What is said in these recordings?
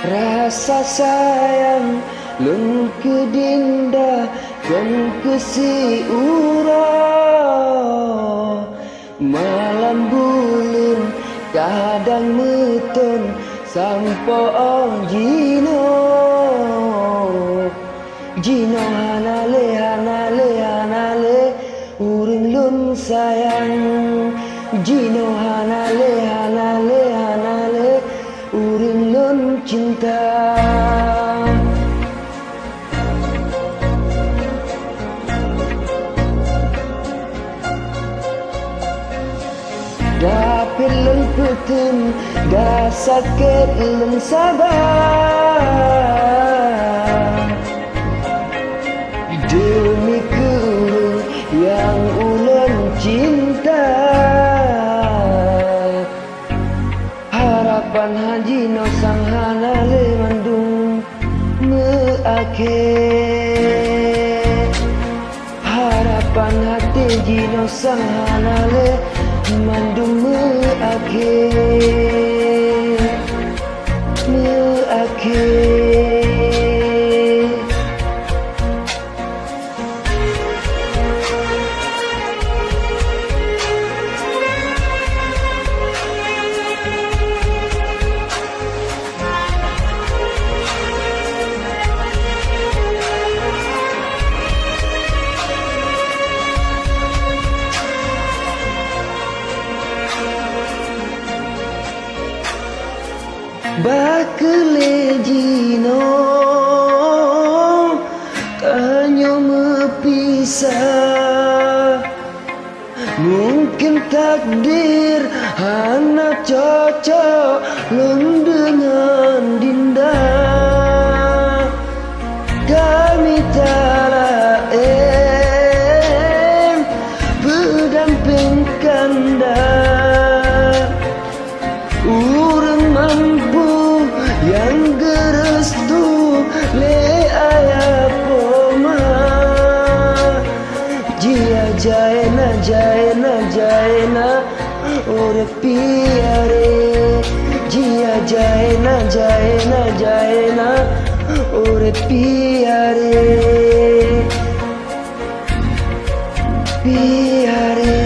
Rasa sayang lun ke dinda kan ke si ura. Malam bulun kadang metun sampo jino. Jino hanale hanale hanale uring lun sayang. Jino hanale hanale hanale uring lun cinta. Dapet lun putum dah sakit lun sabar. Demi kurung yang ulun cinta. Harapan haji no sang hanale mandung meakhir. Harapan hati jino sang hanale mandung meakhir. Meakhir. Bakele jino kanyo mepisah. Mungkin takdir hana cocok lun dengan dinda. Kami tak berdamping kanda. Urang mampu yang gerestu le ayah poma. Jia jaena jaena jaena ore piare. Jia jaena jaena jaena ore piare. Piare.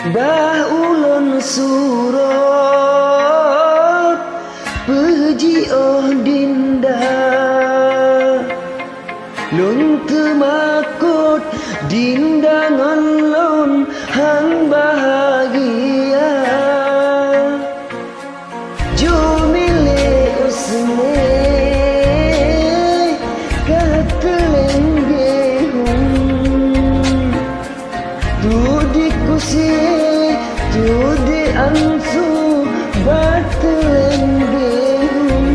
Bah ulun surut puji oh dinda. Lun temakut dinda ngan lun hang bahagia. Jumile usme katelenggehum. Tudi kusi tudi ansu batelenggehum.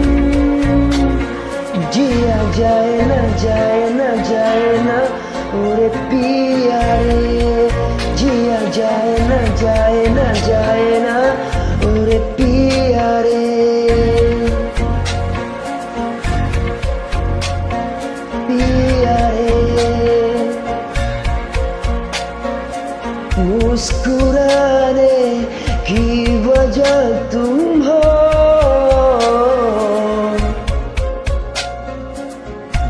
Jia jaena jaena jaena ure piare. Jia jaena jaena jaena ure piare. Piare. मुस्कुराने की वजह तुम हो.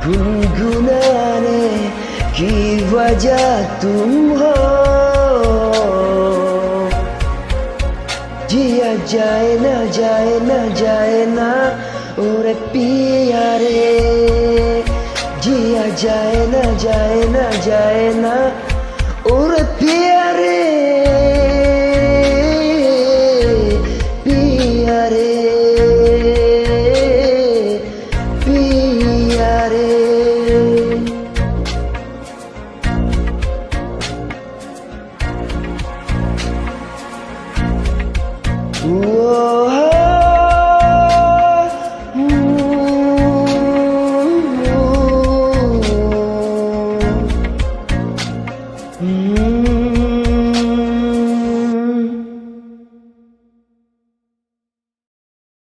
गुनगुनाने की वजह तुम हो. जिया जाए ना जाए ना जाए ना उरे पियारे. जिया जाए ना जाए ना जाए ना उरे पियारे. पियारे पियारे.